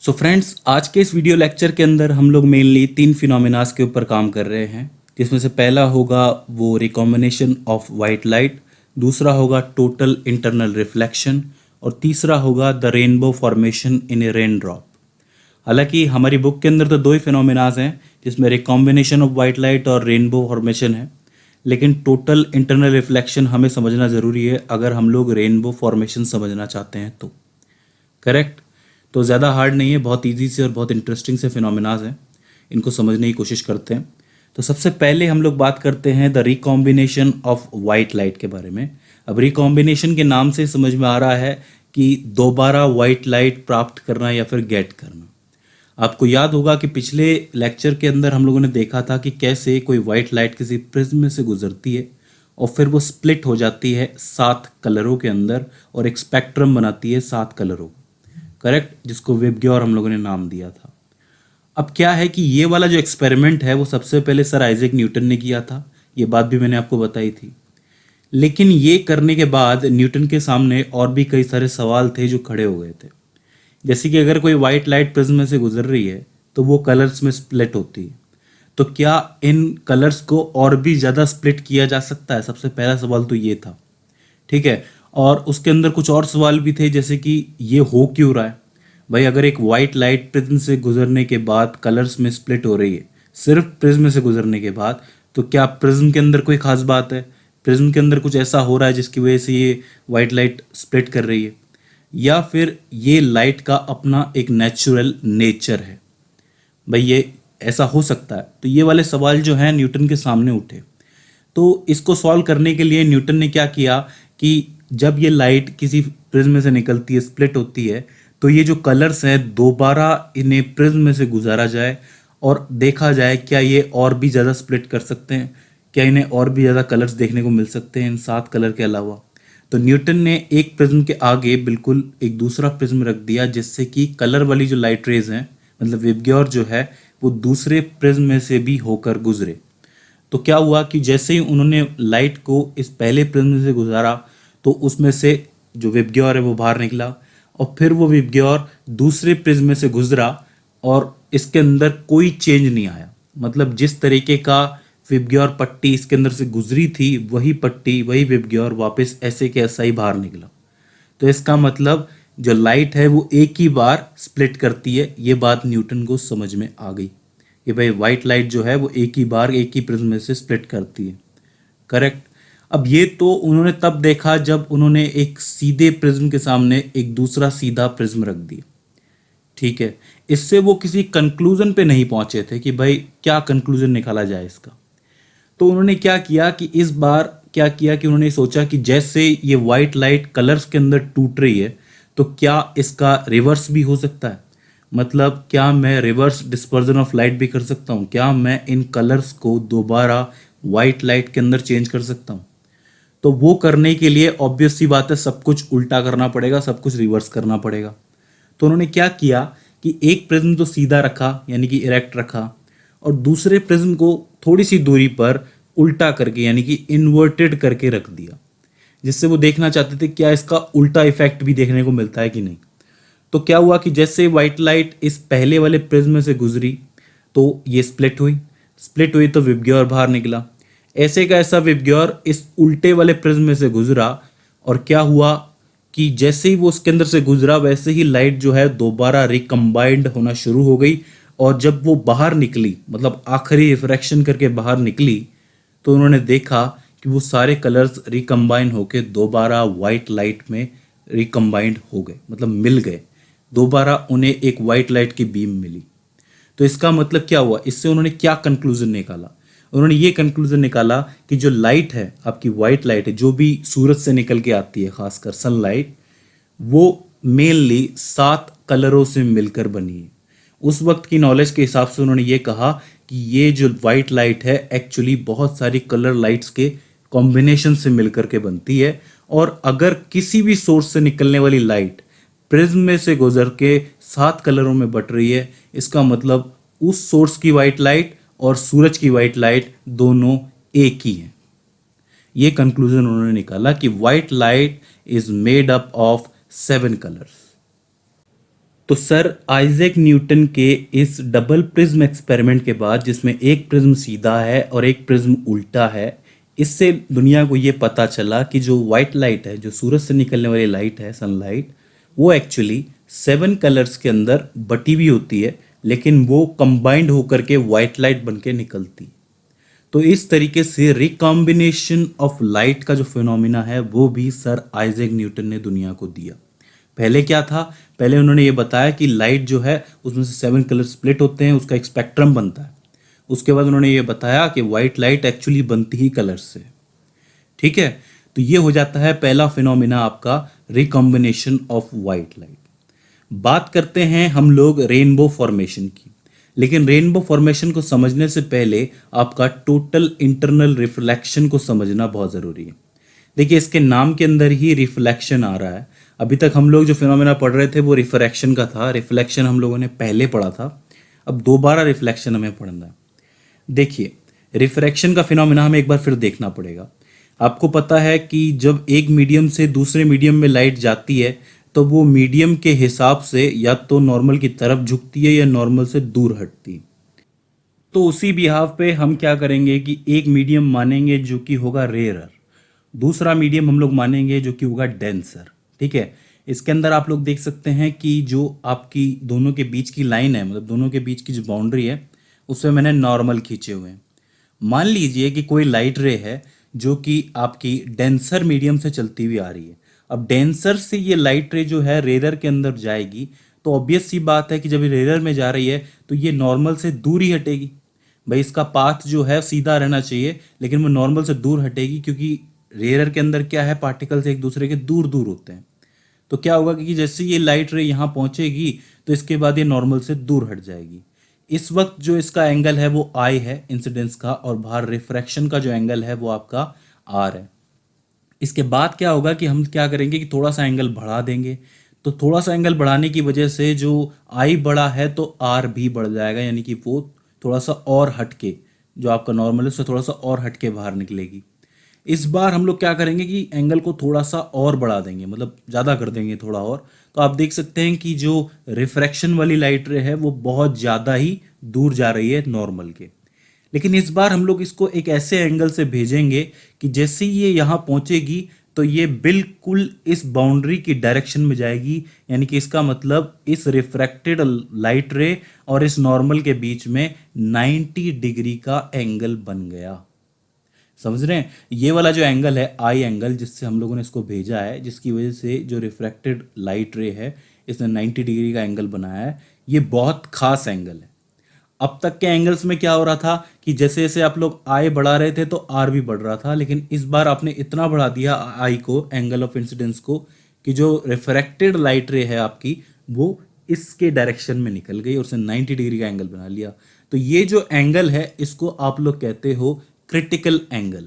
So friends, आज के इस वीडियो लेक्चर के अंदर हम लोग मेनली 3 फिनोमिनास के ऊपर काम कर रहे हैं, जिसमें से पहला होगा वो रिकॉम्बिनेशन ऑफ वाइट लाइट, दूसरा होगा टोटल इंटरनल रिफ्लेक्शन और तीसरा होगा the rainbow formation in A rain drop. हालांकि हमारी बुक के अंदर तो 2 ही फिनोमिनास हैं, जिसमें रिकॉम्बिनेशन ऑफ वाइट लाइट और रेनबो फॉर्मेशन है, लेकिन टोटल इंटरनल रिफ्लेक्शन हमें समझना ज़रूरी है अगर हम लोग रेनबो फॉर्मेशन समझना चाहते हैं तो। करेक्ट। तो ज़्यादा हार्ड नहीं है, बहुत इजी से और बहुत इंटरेस्टिंग से फिनोमिनाज हैं, इनको समझने की कोशिश करते हैं। तो सबसे पहले हम लोग बात करते हैं the recombination of white light के बारे में। अब रिकॉम्बिनेशन के नाम से समझ में आ रहा है कि दोबारा वाइट लाइट प्राप्त करना या फिर गेट करना। आपको याद होगा कि पिछले लेक्चर के अंदर हम लोगों ने देखा था कि कैसे कोई वाइट लाइट किसी प्रिज्म में से गुजरती है और फिर वो स्प्लिट हो जाती है 7 कलरों के अंदर और एक स्पेक्ट्रम बनाती है 7 कलरों। करेक्ट, जिसको विबग्योर हम लोगों ने नाम दिया था। अब क्या है कि ये वाला जो एक्सपेरिमेंट है वो सबसे पहले सर आइजैक न्यूटन ने किया था, ये बात भी मैंने आपको बताई थी। लेकिन ये करने के बाद न्यूटन के सामने और भी कई सारे सवाल थे जो खड़े हो गए थे। जैसे कि अगर कोई वाइट लाइट प्रिज्म में से गुजर रही है तो वो कलर्स में स्प्लिट होती है, तो क्या इन कलर्स को और भी ज़्यादा स्प्लिट किया जा सकता है? सबसे पहला सवाल तो ये था। ठीक है, और उसके अंदर कुछ और सवाल भी थे, जैसे कि ये हो क्यों रहा है भाई? अगर एक वाइट लाइट प्रिज्म से गुजरने के बाद कलर्स में स्प्लिट हो रही है, सिर्फ प्रिज्म से गुजरने के बाद, तो क्या प्रिज्म के अंदर कोई खास बात है? प्रिज्म के अंदर कुछ ऐसा हो रहा है जिसकी वजह से ये वाइट लाइट स्प्लिट कर रही है, या फिर ये लाइट का अपना एक नेचुरल नेचर है? भाई ये ऐसा हो सकता है? तो ये वाले सवाल जो हैं न्यूटन के सामने उठे। तो इसको सॉल्व करने के लिए न्यूटन ने क्या किया कि जब ये लाइट किसी प्रिज्म में से निकलती है, स्प्लिट होती है, तो ये जो कलर्स हैं दोबारा इन्हें प्रिज्म में से गुजारा जाए और देखा जाए क्या ये और भी ज़्यादा स्प्लिट कर सकते हैं, क्या इन्हें और भी ज़्यादा कलर्स देखने को मिल सकते हैं इन 7 कलर के अलावा। तो न्यूटन ने एक प्रिज्म के आगे बिल्कुल एक दूसरा प्रिज्म रख दिया, जिससे कि कलर वाली जो लाइट रेज हैं, मतलब विबग्योर जो है, वो दूसरे प्रिज्म में से भी होकर गुजरे। तो क्या हुआ कि जैसे ही उन्होंने लाइट को इस पहले प्रिज्म से गुजारा तो उसमें से जो विबग्योर है वो बाहर निकला, और फिर वो विबग्योर दूसरे प्रिज्म में से गुजरा और इसके अंदर कोई चेंज नहीं आया। मतलब जिस तरीके का विबग्योर पट्टी इसके अंदर से गुजरी थी, वही पट्टी, वही विबग्योर वापस ऐसे के ऐसा ही बाहर निकला। तो इसका मतलब जो लाइट है वो एक ही बार स्प्लिट करती है। ये बात न्यूटन को समझ में आ गई कि भाई वाइट लाइट जो है वो एक ही बार एक ही प्रिज्म में से स्प्लिट करती है। करेक्ट। अब ये तो उन्होंने तब देखा जब उन्होंने एक सीधे प्रिज्म के सामने एक दूसरा सीधा प्रिज्म रख दिया। ठीक है, इससे वो किसी कंक्लूजन पे नहीं पहुंचे थे कि भाई क्या कंक्लूजन निकाला जाए इसका। तो उन्होंने क्या किया कि इस बार क्या किया कि उन्होंने सोचा कि जैसे ये वाइट लाइट कलर्स के अंदर टूट रही है, तो क्या इसका रिवर्स भी हो सकता है? मतलब क्या मैं रिवर्स डिस्पर्जन ऑफ लाइट भी कर सकता हूँ? क्या मैं इन कलर्स को दोबारा वाइट लाइट के अंदर चेंज कर सकता हूँ? तो वो करने के लिए ऑब्वियस सी बात है, सब कुछ उल्टा करना पड़ेगा, सब कुछ रिवर्स करना पड़ेगा। तो उन्होंने क्या किया कि एक प्रिज्म तो सीधा रखा, यानी कि इरेक्ट रखा, और दूसरे प्रिज्म को थोड़ी सी दूरी पर उल्टा करके, यानी कि इन्वर्टेड करके रख दिया, जिससे वो देखना चाहते थे क्या इसका उल्टा इफेक्ट भी देखने को मिलता है कि नहीं। तो क्या हुआ कि जैसे वाइट लाइट इस पहले वाले प्रिज्म में से गुजरी तो ये स्प्लिट हुई तो विबग्योर बाहर निकला। ऐसे का ऐसा विबग्योर इस उल्टे वाले प्रिज्म में से गुजरा, और क्या हुआ कि जैसे ही वो उसके अंदर से गुजरा वैसे ही लाइट जो है दोबारा रिकम्बाइंड होना शुरू हो गई, और जब वो बाहर निकली, मतलब आखिरी रिफ्रैक्शन करके बाहर निकली, तो उन्होंने देखा कि वो सारे कलर्स रिकम्बाइन होके दोबारा वाइट लाइट में रिकम्बाइंड हो गए, मतलब मिल गए, दोबारा उन्हें एक वाइट लाइट की बीम मिली। तो इसका मतलब क्या हुआ? इससे उन्होंने क्या कंक्लूजन निकाला? उन्होंने ये कंक्लूजन निकाला कि जो लाइट है, आपकी वाइट लाइट है, जो भी सूरज से निकल के आती है, खासकर सनलाइट, वो मेनली 7 कलरों से मिलकर बनी है। उस वक्त की नॉलेज के हिसाब से उन्होंने ये कहा कि ये जो वाइट लाइट है एक्चुअली बहुत सारी कलर लाइट्स के कॉम्बिनेशन से मिलकर के बनती है, और अगर किसी भी सोर्स से निकलने वाली लाइट प्रिज्म में से गुजर के 7 कलरों में बट रही है, इसका मतलब उस सोर्स की वाइट लाइट और सूरज की वाइट लाइट दोनों एक ही हैं। ये कंक्लूजन उन्होंने निकाला कि white light is made up of 7 colours. तो सर आइजैक न्यूटन के इस डबल प्रिज्म एक्सपेरिमेंट के बाद, जिसमें एक प्रिज्म सीधा है और एक प्रिज्म उल्टा है, इससे दुनिया को ये पता चला कि जो वाइट लाइट है, जो सूरज से निकलने वाली लाइट है, सनलाइट, वो एक्चुअली 7 कलर्स के अंदर बटी हुई होती है, लेकिन वो कंबाइंड होकर के वाइट लाइट बन के निकलती है। तो इस तरीके से रिकॉम्बिनेशन ऑफ लाइट का जो फिनोमिना है वो भी सर आइजैक न्यूटन ने दुनिया को दिया। पहले क्या था, पहले उन्होंने ये बताया कि लाइट जो है उसमें से 7 कलर स्प्लिट होते हैं, उसका एक स्पेक्ट्रम बनता है। उसके बाद उन्होंने ये बताया कि वाइट लाइट एक्चुअली बनती ही कलर से। ठीक है, तो ये हो जाता है पहला फिनोमिना आपका, रिकॉम्बिनेशन ऑफ वाइट लाइट। बात करते हैं हम लोग रेनबो फॉर्मेशन की, लेकिन रेनबो फॉर्मेशन को समझने से पहले आपका टोटल इंटरनल रिफ्लेक्शन को समझना बहुत ज़रूरी है। देखिए, इसके नाम के अंदर ही रिफ्लेक्शन आ रहा है। अभी तक हम लोग जो फिनोमेना पढ़ रहे थे वो रिफ्रैक्शन का था, रिफ्लेक्शन हम लोगों ने पहले पढ़ा था, अब दोबारा रिफ्लेक्शन हमें पढ़ना है। देखिए, रिफ्रैक्शन का फिनोमेना हमें एक बार फिर देखना पड़ेगा। आपको पता है कि जब एक मीडियम से दूसरे मीडियम में लाइट जाती है तो वो मीडियम के हिसाब से या तो नॉर्मल की तरफ झुकती है या नॉर्मल से दूर हटती है। तो उसी बिहाव पे हम क्या करेंगे कि एक मीडियम मानेंगे जो कि होगा रेयरर, दूसरा मीडियम हम लोग मानेंगे जो कि होगा डेंसर। ठीक है, इसके अंदर आप लोग देख सकते हैं कि जो आपकी दोनों के बीच की लाइन है, मतलब दोनों के बीच की जो बाउंड्री है, उसमें मैंने नॉर्मल खींचे हुए हैं। मान लीजिए कि कोई लाइट रे है जो कि आपकी डेंसर मीडियम से चलती हुई आ रही है। अब डेंसर से ये लाइट रे जो है रेयर के अंदर जाएगी, तो ऑब्वियस सी बात है कि जब ये रेयर में जा रही है तो ये नॉर्मल से दूर ही हटेगी। भाई, इसका पाथ जो है सीधा रहना चाहिए, लेकिन वो नॉर्मल से दूर हटेगी, क्योंकि रेयर के अंदर क्या है, पार्टिकल्स एक दूसरे के दूर दूर होते हैं। तो क्या होगा कि जैसे ये लाइट रे यहाँ पहुंचेगी तो इसके बाद ये नॉर्मल से दूर हट जाएगी। इस वक्त जो इसका एंगल है वो आई है इंसिडेंस का, और बाहर रिफ्रैक्शन का जो एंगल है वो आपका आर है। इसके बाद क्या होगा कि हम क्या करेंगे कि थोड़ा सा एंगल बढ़ा देंगे। तो थोड़ा सा एंगल बढ़ाने की वजह से जो आई बढ़ा है तो आर भी बढ़ जाएगा, यानी कि वो थोड़ा सा और हटके, जो आपका नॉर्मल है उससे थोड़ा सा और हटके बाहर निकलेगी। इस बार हम लोग क्या करेंगे कि एंगल को थोड़ा सा और बढ़ा देंगे, मतलब ज़्यादा कर देंगे थोड़ा और। तो आप देख सकते हैं कि जो रिफ्रैक्शन वाली लाइट रे है वो बहुत ज़्यादा ही दूर जा रही है नॉर्मल के। लेकिन इस बार हम लोग इसको एक ऐसे एंगल से भेजेंगे कि जैसे ही ये यहाँ पहुंचेगी तो ये बिल्कुल इस बाउंड्री की डायरेक्शन में जाएगी, यानी कि इसका मतलब इस रिफ्रैक्टेड लाइट रे और इस नॉर्मल के बीच में 90 डिग्री का एंगल बन गया। समझ रहे हैं? ये वाला जो एंगल है आई एंगल, जिससे हम लोगों ने इसको भेजा है, जिसकी वजह से जो रिफ्रैक्टेड लाइट रे है इसने 90 डिग्री का एंगल बनाया है, ये बहुत खास एंगल है। अब तक के एंगल्स में क्या हो रहा था कि जैसे जैसे आप लोग आई बढ़ा रहे थे तो आर भी बढ़ रहा था, लेकिन इस बार आपने इतना बढ़ा दिया आई को, एंगल ऑफ इंसिडेंस को, कि जो रिफ्रैक्टेड लाइट रे है आपकी वो इसके डायरेक्शन में निकल गई और उसने 90 डिग्री का एंगल बना लिया। तो ये जो एंगल है इसको आप लोग कहते हो क्रिटिकल एंगल,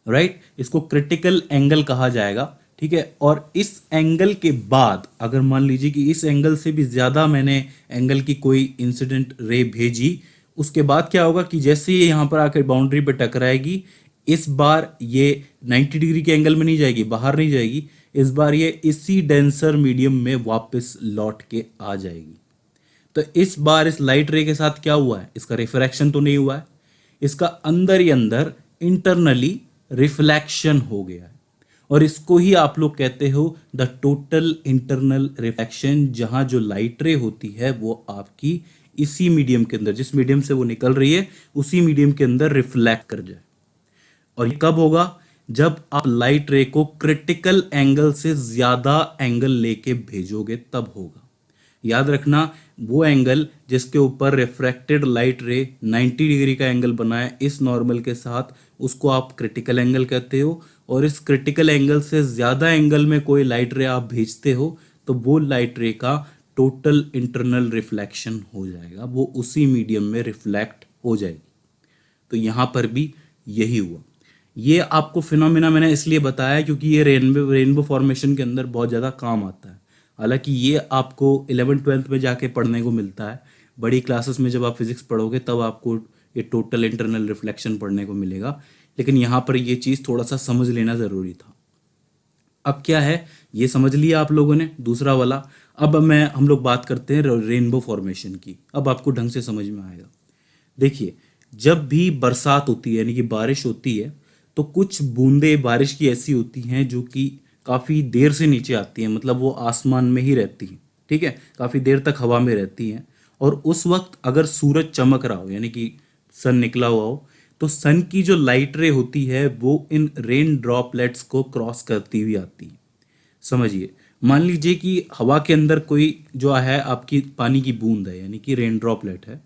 राइट? इसको क्रिटिकल एंगल कहा जाएगा। ठीक है, और इस एंगल के बाद अगर मान लीजिए कि इस एंगल से भी ज़्यादा मैंने एंगल की कोई इंसिडेंट रे भेजी, उसके बाद क्या होगा कि जैसे ये यहाँ पर आकर बाउंड्री पर टकराएगी, इस बार ये 90 डिग्री के एंगल में नहीं जाएगी, बाहर नहीं जाएगी, इस बार ये इसी डेंसर मीडियम में वापस लौट के आ जाएगी। तो इस बार इस लाइट रे के साथ क्या हुआ है, इसका रिफ्रैक्शन तो नहीं हुआ है, इसका अंदर ही अंदर इंटरनली रिफ्लेक्शन हो गया है, और इसको ही आप लोग कहते हो द टोटल इंटरनल रिफ्लेक्शन, जहां जो लाइट रे होती है वो आपकी इसी मीडियम के अंदर, जिस मीडियम से वो निकल रही है उसी मीडियम के अंदर रिफ्लेक्ट कर जाए। और ये कब होगा? जब आप लाइट रे को क्रिटिकल एंगल से ज्यादा एंगल लेके भेजोगे तब होगा। याद रखना, वो एंगल जिसके ऊपर रिफ्रैक्टेड लाइट रे 90 डिग्री का एंगल बनाए इस नॉर्मल के साथ, उसको आप क्रिटिकल एंगल कहते हो। और इस क्रिटिकल एंगल से ज़्यादा एंगल में कोई लाइट रे आप भेजते हो तो वो लाइट रे का टोटल इंटरनल रिफ्लेक्शन हो जाएगा, वो उसी मीडियम में रिफ्लेक्ट हो जाएगी। तो यहाँ पर भी यही हुआ। ये आपको फिनोमिना मैंने इसलिए बताया क्योंकि ये रेनबो फॉर्मेशन के अंदर बहुत ज़्यादा काम आता है। हालांकि ये आपको 11th-12th में जाके पढ़ने को मिलता है, बड़ी क्लासेस में जब आप फिजिक्स पढ़ोगे तब आपको ये टोटल इंटरनल रिफ्लेक्शन पढ़ने को मिलेगा, लेकिन यहाँ पर ये चीज़ थोड़ा सा समझ लेना ज़रूरी था। अब क्या है, ये समझ लिया आप लोगों ने दूसरा वाला। अब हम लोग बात करते हैं रेनबो फॉर्मेशन की। अब आपको ढंग से समझ में आएगा। देखिए, जब भी बरसात होती है यानी कि बारिश होती है, तो कुछ बूंदे बारिश की ऐसी होती हैं जो कि काफ़ी देर से नीचे आती हैं, मतलब वो आसमान में ही रहती हैं। ठीक है, काफ़ी देर तक हवा में रहती हैं। और उस वक्त अगर सूरज चमक रहा हो यानी कि सन निकला हुआ हो, तो सन की जो लाइट रे होती है वो इन रेन ड्रॉपलेट्स को क्रॉस करती हुई आती है। समझिए, मान लीजिए कि हवा के अंदर कोई जो है आपकी पानी की बूंद है यानी कि रेन ड्रॉपलेट है,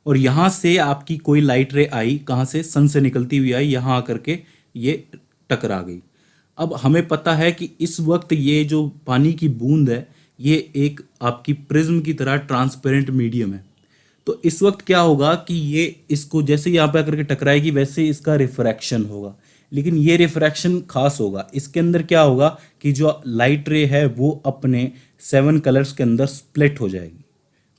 और यहाँ से आपकी कोई लाइट रे आई, कहाँ से, सन से निकलती हुई आई, यहाँ आकर के ये टकरा गई। अब हमें पता है कि इस वक्त ये जो पानी की बूंद है ये एक आपकी प्रिज्म की तरह ट्रांसपेरेंट मीडियम है। तो इस वक्त क्या होगा कि ये इसको जैसे यहाँ पे आकर के टकराएगी वैसे इसका रिफ्रैक्शन होगा, लेकिन ये रिफ्रैक्शन खास होगा। इसके अंदर क्या होगा कि जो लाइट रे है वो अपने 7 कलर्स के अंदर स्प्लिट हो जाएगी।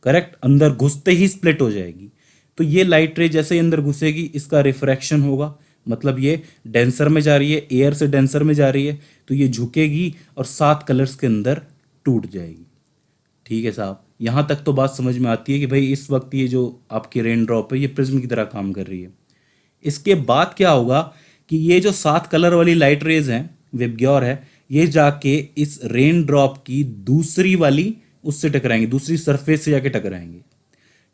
करेक्ट, अंदर घुसते ही स्प्लिट हो जाएगी। तो ये लाइट रे जैसे ही अंदर घुसेगी इसका रिफ्रैक्शन होगा, मतलब ये डेंसर में जा रही है, एयर से डेंसर में जा रही है, तो ये झुकेगी और 7 कलर्स के अंदर टूट जाएगी। ठीक है साहब, यहाँ तक तो बात समझ में आती है कि भाई इस वक्त ये जो आपकी रेन ड्रॉप है ये प्रिज्म की तरह काम कर रही है। इसके बाद क्या होगा कि ये जो 7 कलर वाली लाइट रेज हैं, विबग्योर है, ये जाके इस रेन ड्रॉप की दूसरी वाली उससे टकराएंगे, दूसरी सरफेस से जाके टकराएंगे।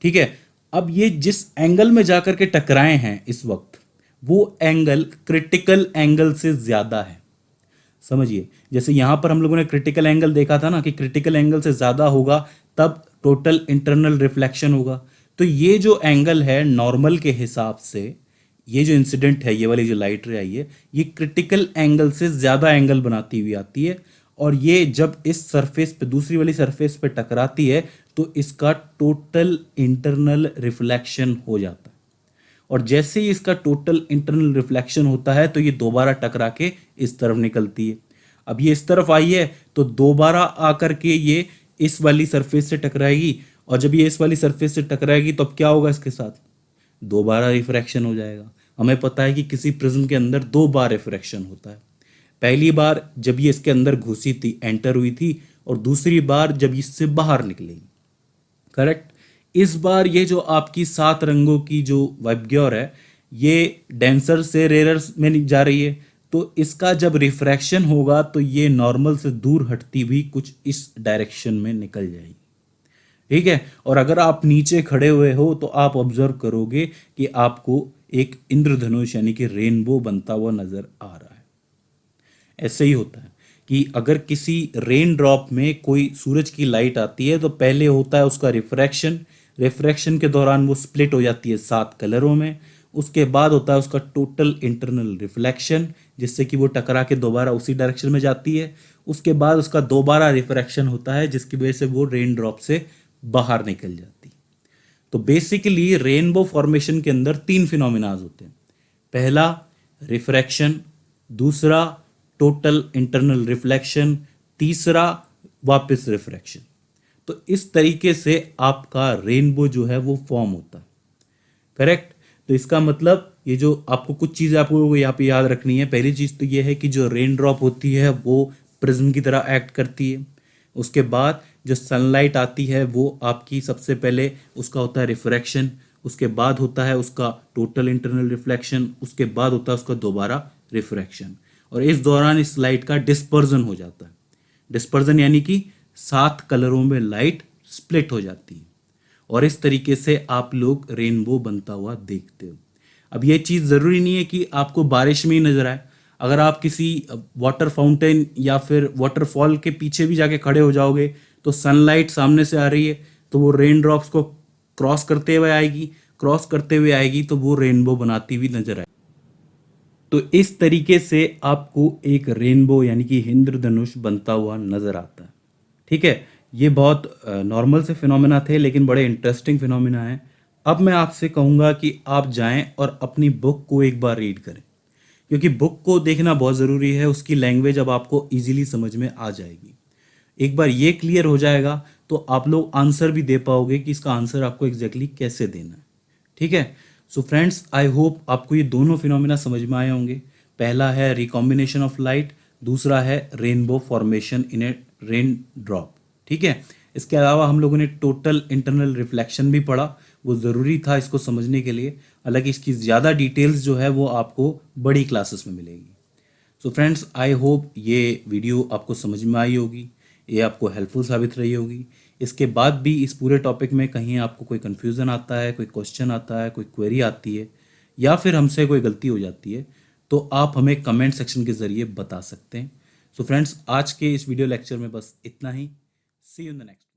ठीक है, अब ये जिस एंगल में जाकर के टकराए हैं इस वक्त, वो एंगल क्रिटिकल एंगल से ज्यादा है। समझिए, जैसे यहां पर हम लोगों ने क्रिटिकल एंगल देखा था ना कि क्रिटिकल एंगल से ज्यादा होगा तब टोटल इंटरनल रिफ्लेक्शन होगा। तो ये जो एंगल है नॉर्मल के हिसाब से, ये जो इंसिडेंट है, ये वाली जो लाइट रे आई है, ये क्रिटिकल एंगल से ज्यादा एंगल बनाती हुई आती है, और ये जब इस सरफेस पे, दूसरी वाली सरफेस पे टकराती है तो इसका टोटल इंटरनल रिफ्लेक्शन हो जाता है। और जैसे ही इसका टोटल इंटरनल रिफ्लेक्शन होता है तो ये दोबारा टकरा के इस तरफ निकलती है। अब ये इस तरफ आई है तो दोबारा आकर के ये इस वाली सरफेस से टकराएगी, और जब ये इस वाली सरफेस से टकराएगी तो अब क्या होगा, इसके साथ दोबारा रिफ्रैक्शन हो जाएगा। हमें पता है कि किसी प्रिज्म के अंदर 2 बार रिफ्रैक्शन होता है। पहली बार जब ये इसके अंदर घुसी थी, एंटर हुई थी, और दूसरी बार जब इससे बाहर निकलेगी। करेक्ट, इस बार ये जो आपकी 7 रंगों की जो वाइबग्योर है ये डेंसर से रेयर में जा रही है, तो इसका जब रिफ्रैक्शन होगा तो ये नॉर्मल से दूर हटती हुई कुछ इस डायरेक्शन में निकल जाएगी। ठीक है, और अगर आप नीचे खड़े हुए हो तो आप ऑब्जर्व करोगे कि आपको एक इंद्रधनुष यानी कि रेनबो बनता हुआ नजर आ रहा है। ऐसे ही होता है कि अगर किसी रेन ड्रॉप में कोई सूरज की लाइट आती है तो पहले होता है उसका रिफ्रैक्शन, रिफ्रैक्शन के दौरान वो स्प्लिट हो जाती है 7 कलरों में। उसके बाद होता है उसका टोटल इंटरनल रिफ्लेक्शन, जिससे कि वो टकरा के दोबारा उसी डायरेक्शन में जाती है। उसके बाद उसका दोबारा रिफ्रैक्शन होता है जिसकी वजह से वो रेन ड्रॉप से बाहर निकल जाती है। तो बेसिकली रेनबो फॉर्मेशन के अंदर 3 फिनोमिनाज होते हैं। पहला रिफ्रैक्शन, दूसरा टोटल इंटरनल रिफ्लेक्शन, तीसरा वापस रिफ्रैक्शन। तो इस तरीके से आपका रेनबो जो है वो फॉर्म होता है। करेक्ट, तो इसका मतलब ये जो आपको कुछ चीज़ें आपको यहाँ पे याद रखनी है। पहली चीज़ तो ये है कि जो रेन ड्रॉप होती है वो प्रिज्म की तरह एक्ट करती है। उसके बाद जो सनलाइट आती है वो आपकी सबसे पहले उसका होता है रिफ्रैक्शन, उसके बाद होता है उसका टोटल इंटरनल रिफ्लेक्शन, उसके बाद होता है उसका दोबारा रिफ्रैक्शन, और इस दौरान इस लाइट का डिस्पर्जन हो जाता है। डिस्पर्जन यानी कि 7 कलरों में लाइट स्प्लिट हो जाती है, और इस तरीके से आप लोग रेनबो बनता हुआ देखते हो। अब ये चीज़ ज़रूरी नहीं है कि आपको बारिश में ही नजर आए। अगर आप किसी वाटर फाउंटेन या फिर वाटरफॉल के पीछे भी जाके खड़े हो जाओगे तो सनलाइट सामने से आ रही है तो वो रेन ड्रॉप्स को क्रॉस करते हुए आएगी, क्रॉस करते हुए आएगी तो वो रेनबो बनाती हुई नजर आएगी। तो इस तरीके से आपको एक रेनबो यानी कि इंद्रधनुष बनता हुआ नजर आता है। ठीक है, ये बहुत नॉर्मल से फिनोमेना थे लेकिन बड़े इंटरेस्टिंग फिनोमेना हैं। अब मैं आपसे कहूँगा कि आप जाएं और अपनी बुक को एक बार रीड करें, क्योंकि बुक को देखना बहुत ज़रूरी है। उसकी लैंग्वेज अब आपको इजीली समझ में आ जाएगी। एक बार ये क्लियर हो जाएगा तो आप लोग आंसर भी दे पाओगे कि इसका आंसर आपको एग्जैक्टली कैसे देना है। ठीक है, सो फ्रेंड्स, आई होप आपको ये दोनों फिनोमेना समझ में आए होंगे। पहला है रिकॉम्बिनेशन ऑफ लाइट, दूसरा है रेनबो फॉर्मेशन इन ए रेन ड्रॉप। ठीक है। इसके अलावा हम लोगों ने टोटल इंटरनल रिफ्लेक्शन भी पढ़ा, वो ज़रूरी था इसको समझने के लिए। हालांकि इसकी ज़्यादा डिटेल्स जो है वो आपको बड़ी क्लासेस में मिलेगी। सो फ्रेंड्स, आई होप ये वीडियो आपको समझ में आई होगी, ये आपको हेल्पफुल साबित रही होगी। इसके बाद भी इस पूरे टॉपिक में कहीं आपको कोई कन्फ्यूज़न आता है, कोई क्वेश्चन आता है, कोई क्वेरी आती है, या फिर हमसे कोई गलती हो जाती है, तो आप हमें कमेंट सेक्शन के ज़रिए बता सकते हैं। सो फ्रेंड्स, आज के इस वीडियो लेक्चर में बस इतना ही। सी यू इन द नेक्स्ट।